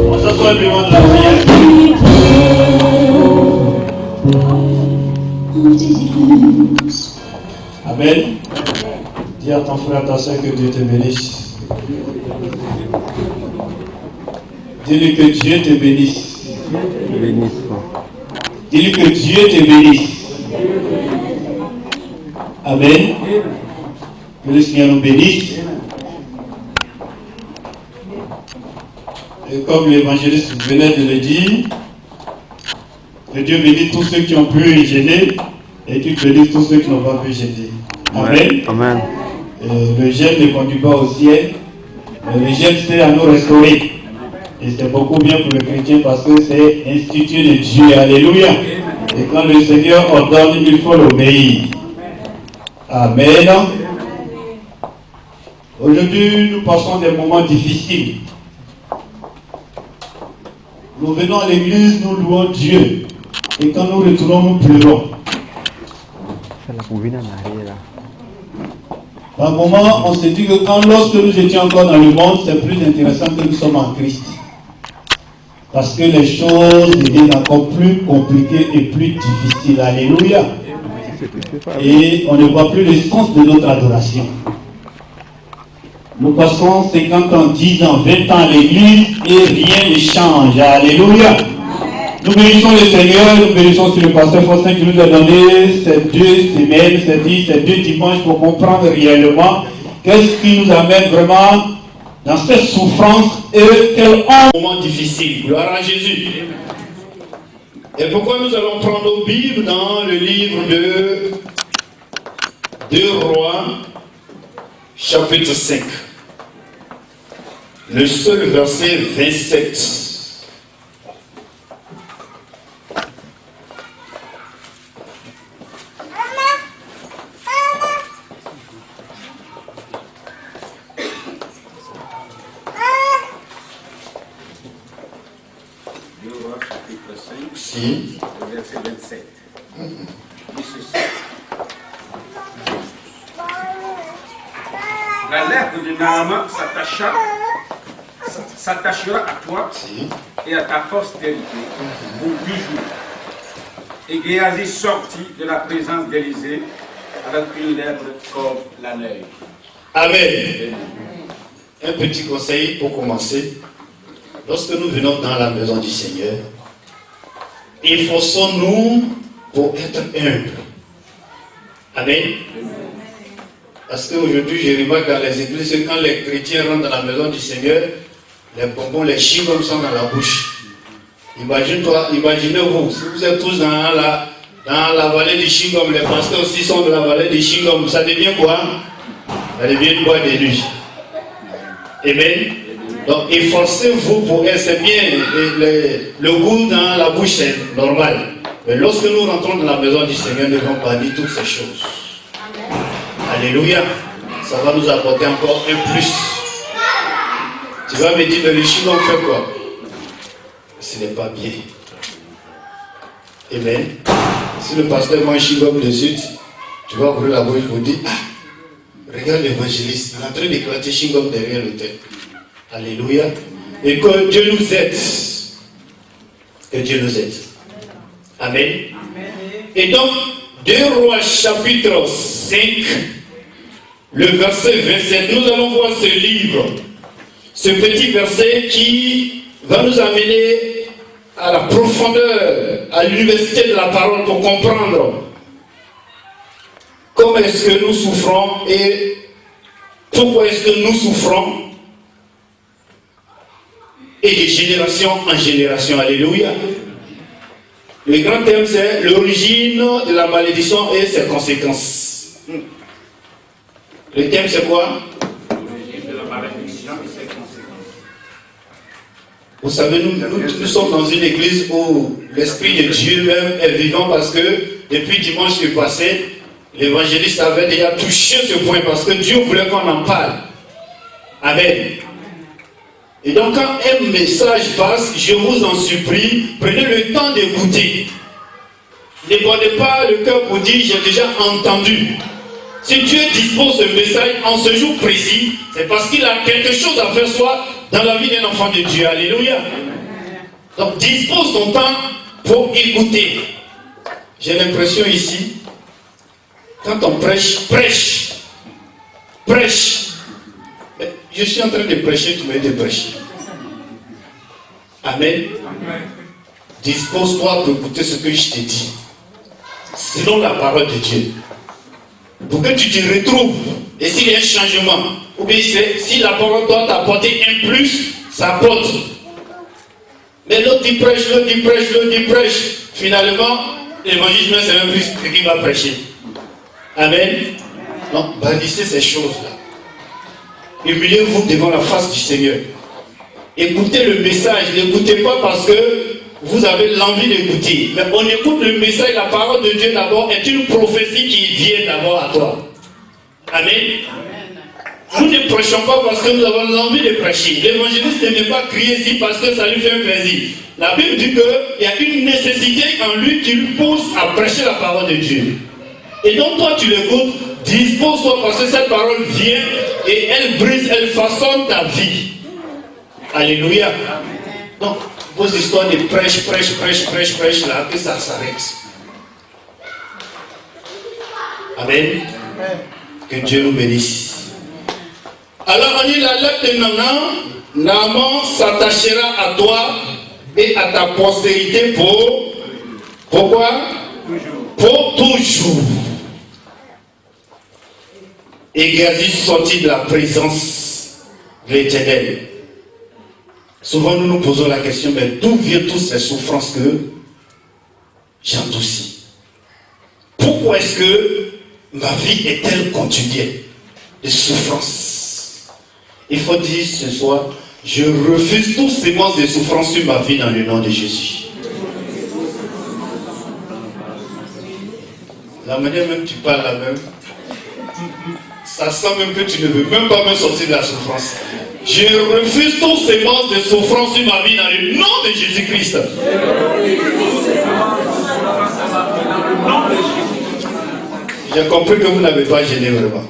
On s'assoit devant la prière. Amen. Dis à ton frère, à ta soeur que Dieu te bénisse. Dis-lui que Dieu te bénisse. Dis-lui que Dieu te bénisse. Amen. Que le Seigneur nous bénisse. Et comme l'évangéliste venait de le dire, que Dieu bénisse tous ceux qui ont pu gêner et qu'il bénisse tous ceux qui n'ont pas pu gêner. Amen. Amen. Le gêne ne conduit pas au ciel, mais le gêne c'est à nous restaurer. Et c'est beaucoup bien pour le chrétien parce que c'est institué de Dieu. Alléluia. Et quand le Seigneur ordonne, il faut l'obéir. Amen. Aujourd'hui, nous passons des moments difficiles. Nous venons à l'église, nous louons Dieu. Et quand nous retournons, nous pleurons. Par moment, on se dit que lorsque nous étions encore dans le monde, c'est plus intéressant que nous sommes en Christ. Parce que les choses deviennent encore plus compliquées et plus difficiles. Alléluia. Et on ne voit plus le sens de notre adoration. Nous passons 50 ans, 10 ans, 20 ans à l'église et rien ne change. Alléluia. Nous bénissons le Seigneur, nous bénissons sur le pasteur Faustin qui nous a donné ces 2 semaines, ces 2 dimanches pour comprendre réellement qu'est-ce qui nous amène vraiment dans cette souffrance et quel moment difficile. Gloire à Jésus. Et pourquoi nous allons prendre nos Bibles dans le livre de 2 Rois, chapitre 5. Le seul verset 27. Si. Le verset 27. La lettre de Naaman s'attachera à toi et à ta postérité pour 10 jours. Et Géasi sortit de la présence d'Élisée avec une lèvre comme la neige. Amen. Un petit conseil pour commencer. Lorsque nous venons dans la maison du Seigneur, efforçons-nous pour être humbles. Amen. Parce qu'aujourd'hui, je remarque dans les églises que quand les chrétiens rentrent dans la maison du Seigneur, les bonbons, les chewing-gums sont dans la bouche. Imaginez-vous, si vous êtes tous dans la vallée du chewing-gum, les pasteurs aussi sont dans la vallée du chewing-gum, ça devient quoi? Ça devient une boîte de nuit. Amen. Donc efforcez-vous pour être, c'est bien, le goût dans la bouche c'est normal. Mais lorsque nous rentrons dans la maison du Seigneur, nous devons bannir toutes ces choses. Alléluia. Ça va nous apporter encore un plus. Tu vas me dire, mais le chewing-gum fait quoi? Ce n'est pas bien. Amen. Si le pasteur mange chewing-gum de suite, tu vas ouvrir la bouche pour dire, regarde l'évangéliste, il est en train d'éclater chewing-gum derrière le tête. Alléluia. Et que Dieu nous aide. Que Dieu nous aide. Amen. Et donc, 2 Rois chapitre 5, le verset 27, nous allons voir ce livre, ce petit verset qui va nous amener à la profondeur, à l'université de la parole pour comprendre comment est-ce que nous souffrons et pourquoi est-ce que nous souffrons. Et de génération en génération. Alléluia. Le grand thème, c'est l'origine de la malédiction et ses conséquences. Le thème, c'est quoi? L'origine de la malédiction et ses conséquences. Vous savez, nous sommes dans une église où l'Esprit de Dieu même est vivant parce que depuis dimanche qui est passé, l'évangéliste avait déjà touché ce point parce que Dieu voulait qu'on en parle. Amen. Et donc quand un message passe, je vous en supplie, prenez le temps d'écouter. Ne prenez pas le cœur pour dire j'ai déjà entendu. Si Dieu dispose ce message en ce jour précis, c'est parce qu'il a quelque chose à faire soit dans la vie d'un enfant de Dieu. Alléluia. Donc dispose ton temps pour écouter. J'ai l'impression ici, quand on prêche. Je suis en train de prêcher, tu me dis de prêcher. Amen. Dispose-toi pour écouter ce que je t'ai dit. Selon la parole de Dieu. Pour que tu te retrouves. Et s'il y a un changement, ou bien si la parole doit t'apporter un plus, ça apporte. Mais l'autre il prêche, l'autre il prêche. Finalement, l'évangile, c'est même plus qui va prêcher. Amen. Donc, bannissez ces choses-là. Humiliez-vous devant la face du Seigneur. Écoutez le message. N'écoutez pas parce que vous avez l'envie d'écouter. Mais on écoute le message, la parole de Dieu d'abord est une prophétie qui vient d'abord à toi. Amen. Nous ne prêchons pas parce que nous avons l'envie de prêcher. L'évangéliste ne vient pas crier ici parce que ça lui fait un plaisir. La Bible dit qu'il y a une nécessité en lui qui lui pousse à prêcher la parole de Dieu. Et donc toi tu l'écoutes, dispose-toi parce que cette parole vient et elle brise, elle façonne ta vie. Alléluia. Donc, vos histoires de prêche là, que ça s'arrête. Amen. Que Dieu nous bénisse. Alors on dit la lettre de Naaman s'attachera à toi et à ta postérité pourquoi? Pour toujours. Et Géasi sortit de la présence de l'Éternel. Souvent nous nous posons la question, mais d'où viennent toutes ces souffrances que j'endoucis? Pourquoi est-ce que ma vie est-elle continuelle de souffrance? Il faut dire ce soir, je refuse toute sémence de souffrance sur ma vie dans le nom de Jésus. La manière même tu parles là même, ça sent même que tu ne veux même pas me sortir de la souffrance. Je refuse toute sémence de souffrance sur ma vie dans le nom de Jésus-Christ. J'ai compris que vous n'avez pas gêné vraiment.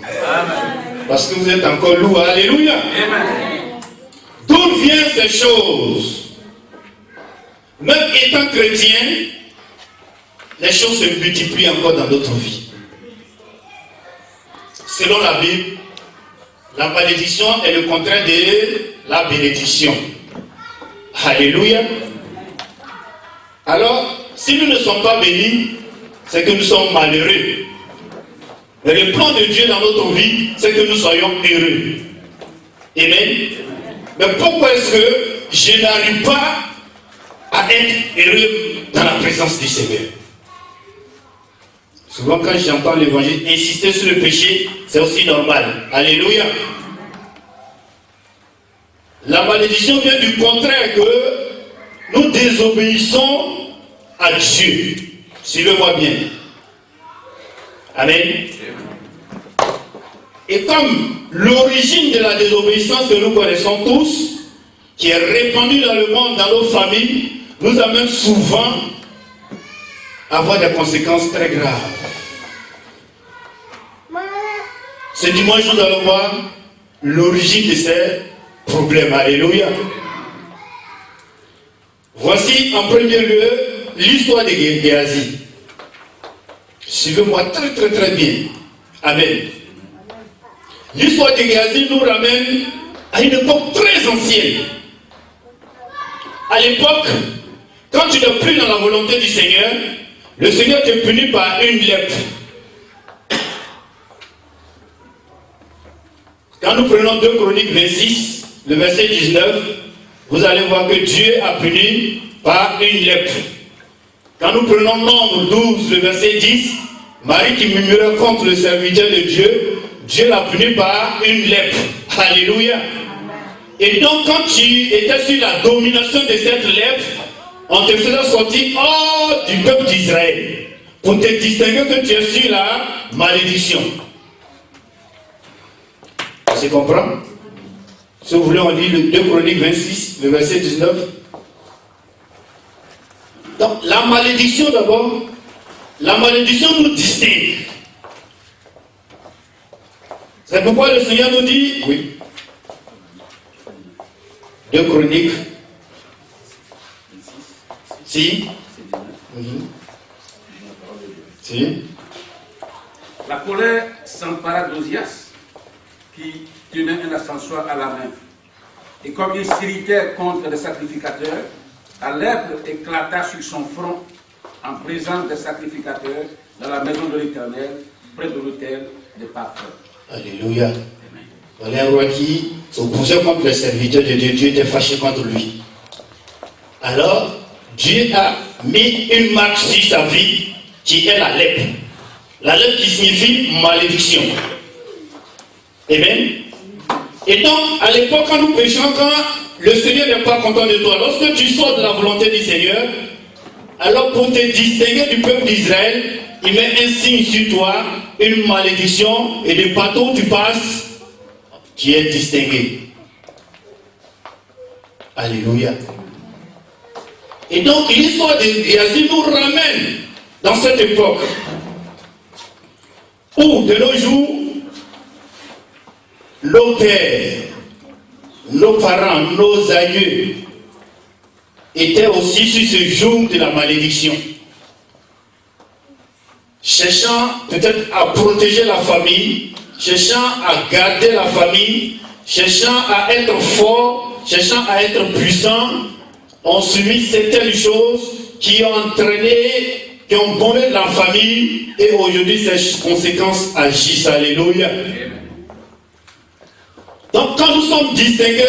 Parce que vous êtes encore lourd. Alléluia. D'où viennent ces choses? Même étant chrétien, les choses se multiplient encore dans notre vie. Selon la Bible, la malédiction est le contraire de la bénédiction. Alléluia. Alors, si nous ne sommes pas bénis, c'est que nous sommes malheureux. Mais le plan de Dieu dans notre vie, c'est que nous soyons heureux. Amen. Mais pourquoi est-ce que je n'arrive pas à être heureux dans la présence du Seigneur? Souvent quand j'entends l'évangile insister sur le péché, c'est aussi normal. Alléluia. La malédiction vient du contraire que nous désobéissons à Dieu. Suivez-moi bien. Amen. Et comme l'origine de la désobéissance que nous connaissons tous, qui est répandue dans le monde, dans nos familles, nous amène souvent à avoir des conséquences très graves. Ce dimanche, nous allons voir l'origine de ces problèmes. Alléluia. Voici en premier lieu l'histoire de Géasi. Suivez-moi très bien. Amen. L'histoire de Géasi nous ramène à une époque très ancienne. À l'époque, quand tu n'es plus dans la volonté du Seigneur, le Seigneur te punit par une lèpre. Quand nous prenons 2 Chroniques 26, le verset 19, vous allez voir que Dieu a puni par une lèpre. Quand nous prenons Nombre 12, le verset 10, Marie qui murmurait contre le serviteur de Dieu, Dieu l'a puni par une lèpre. Alléluia. Et donc quand tu étais sur la domination de cette lèpre, on te faisait sortir hors du peuple d'Israël pour te distinguer que tu es sur la malédiction. Tu comprends? Si vous voulez, on lit le 2 Chroniques 26, le verset 19. Donc, la malédiction d'abord, la malédiction nous distingue. C'est pourquoi le Seigneur nous dit, oui, 2 Chroniques, si, si. La colère s'empara d'Ozias, qui tenait un ascensoir à la main. Et comme il s'irritait contre les sacrificateurs, la lèpre éclata sur son front en présence des sacrificateurs dans la maison de l'Éternel, près de l'autel des parfums. Alléluia. Voilà un roi qui s'opposait contre les serviteurs de Dieu. Dieu était fâché contre lui. Alors, Dieu a mis une marque sur sa vie qui est la lèpre. La lèpre qui signifie malédiction. Amen. Et donc, à l'époque, quand nous péchons, quand le Seigneur n'est pas content de toi, lorsque tu sors de la volonté du Seigneur, alors pour te distinguer du peuple d'Israël, il met un signe sur toi, une malédiction, et de partout où tu passes, tu es distingué. Alléluia. Et donc, l'histoire de Géasi nous ramène dans cette époque où, de nos jours, nos pères, nos parents, nos aïeux étaient aussi sur ce jour de la malédiction. Cherchant peut-être à protéger la famille, cherchant à garder la famille, cherchant à être fort, cherchant à être puissant, ont subi certaines choses qui ont entraîné, qui ont bombé la famille, et aujourd'hui ces conséquences agissent. Alléluia. Donc quand nous sommes distingués,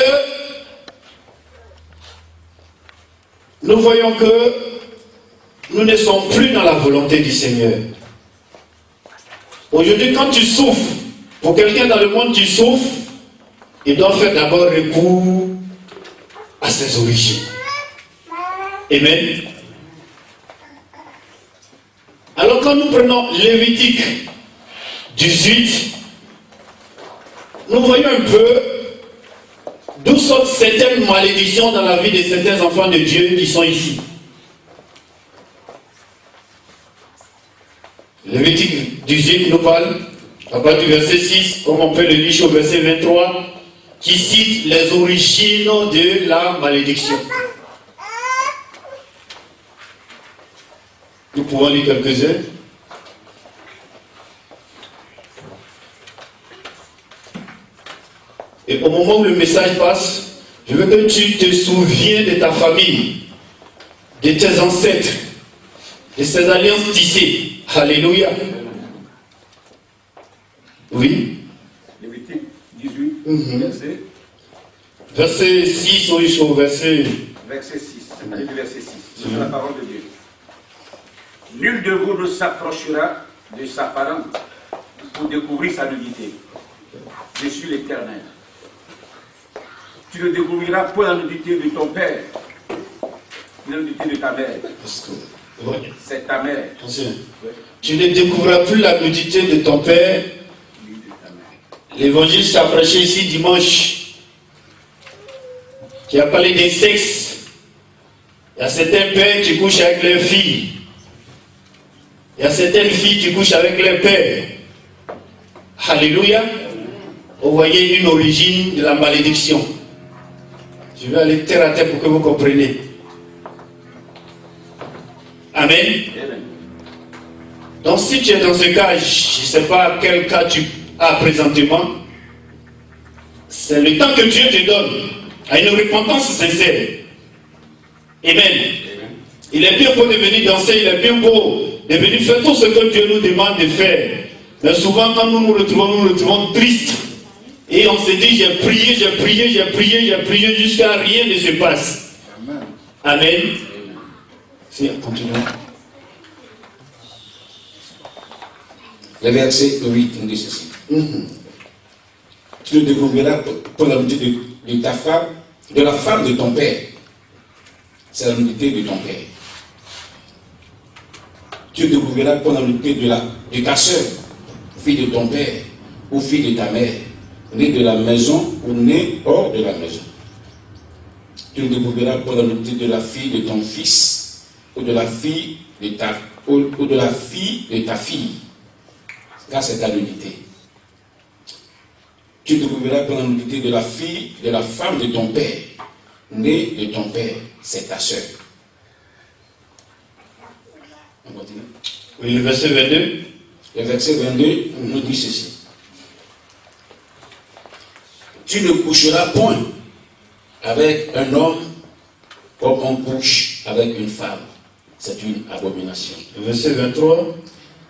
nous voyons que nous ne sommes plus dans la volonté du Seigneur. Aujourd'hui, quand tu souffres, pour quelqu'un dans le monde tu souffres, il doit faire d'abord recours à ses origines. Amen. Alors quand nous prenons Lévitique 18, nous voyons un peu d'où sortent certaines malédictions dans la vie de certains enfants de Dieu qui sont ici. Lévitique 18 nous parle, à partir du verset 6, comme on peut le lire au verset 23, qui cite les origines de la malédiction. Nous pouvons lire quelques-uns. Et au moment où le message passe, je veux que tu te souviennes de ta famille, de tes ancêtres, de ces alliances tissées. Alléluia. Oui. Lévitique 18, verset 6 au verset 6. Verset 6. C'est la parole de Dieu. Nul de vous ne s'approchera de sa parente pour découvrir sa nudité. Je suis l'Éternel. Tu ne découvriras pas la nudité de ton père, la nudité de ta mère. C'est ta mère. Tu ne découvriras plus la nudité de ton père. L'évangile s'est prêché ici dimanche, qui a parlé des sexes. Il y a certains pères qui couchent avec leurs filles. Il y a certaines filles qui couchent avec leurs pères. Alléluia. Vous voyez une origine de la malédiction. Je vais aller terre à terre pour que vous compreniez. Amen. Donc si tu es dans ce cas, je ne sais pas quel cas tu as présentement, c'est le temps que Dieu te donne à une repentance sincère. Amen. Il est bien beau de venir danser, il est bien beau de venir faire tout ce que Dieu nous demande de faire. Mais souvent quand nous nous retrouvons tristes. Et on se dit, j'ai prié, jusqu'à rien ne se passe. Amen. Si, continuons. Le verset 8 nous dit ceci. Tu le découvriras pour la nudité de ta femme, de la femme de ton père. C'est la nudité de ton père. Tu le découvriras pour la nudité de ta soeur, fille de ton père, ou fille de ta mère, née de la maison ou née hors de la maison. Tu le découvriras pour la nudité de la fille de ton fils, ou de la fille de ta fille, car c'est ta nudité. tu découvriras pour la nudité de la fille, de la femme de ton père, née de ton père, c'est ta sœur. On continue. Oui, le verset 22. Le verset 22 nous dit ceci. Tu ne coucheras point avec un homme comme on couche avec une femme. C'est une abomination. Le verset 23.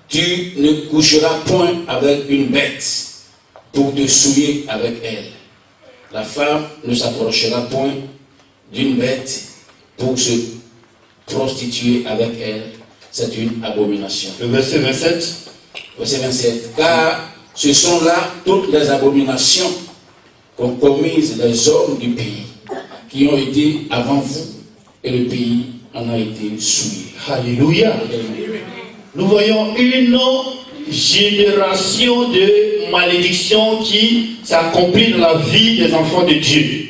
Tu ne coucheras point avec une bête pour te souiller avec elle. La femme ne s'approchera point d'une bête pour se prostituer avec elle. C'est une abomination. Le verset 27. Verset 27. Car ce sont là toutes les abominations qu'ont commises les hommes du pays, qui ont été avant vous, et le pays en a été souillé. Alléluia. Nous voyons une génération de malédictions qui s'accomplit dans la vie des enfants de Dieu.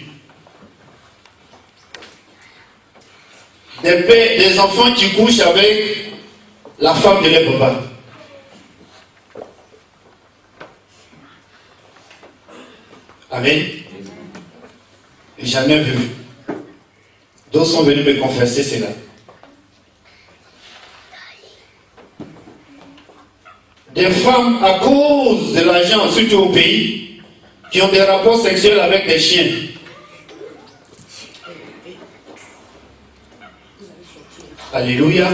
Des enfants qui couchent avec la femme de leur papa. Amen. Jamais vu. D'autres sont venus me confesser cela. Des femmes, à cause de l'argent, surtout au pays, qui ont des rapports sexuels avec des chiens. Alléluia.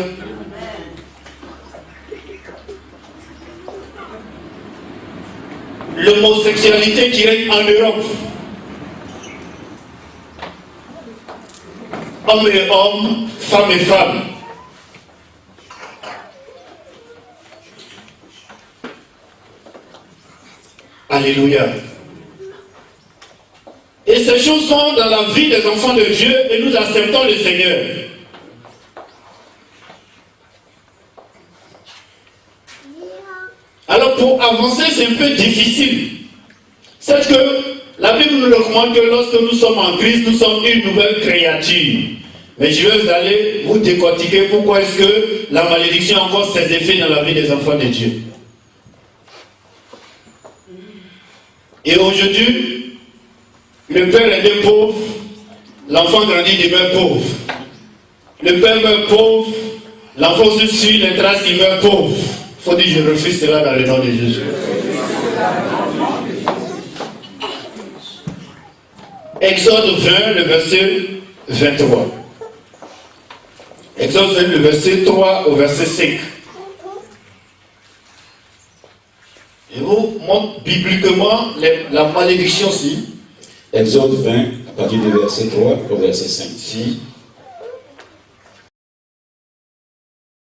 L'homosexualité qui règne en Europe. Hommes et hommes, femmes et femmes. Alléluia. Et ces choses sont dans la vie des enfants de Dieu et nous acceptons le Seigneur. Alors pour avancer, c'est un peu difficile. C'est que la Bible nous recommande que lorsque nous sommes en Christ, nous sommes une nouvelle créature. Mais je vais aller vous décortiquer pourquoi est-ce que la malédiction a encore ses effets dans la vie des enfants de Dieu. Et aujourd'hui, le père est né pauvre, l'enfant grandit demeure pauvre. Le père meurt pauvre, l'enfant se suit les traces, il meurt pauvre. Il faut dire je refuse cela dans le nom de Jésus. Exode 20, le verset 23. Exode 20, le verset 3 au verset 5. Je vous montre bibliquement la malédiction, si. Exode 20, à partir du verset 3 au verset 5. Si.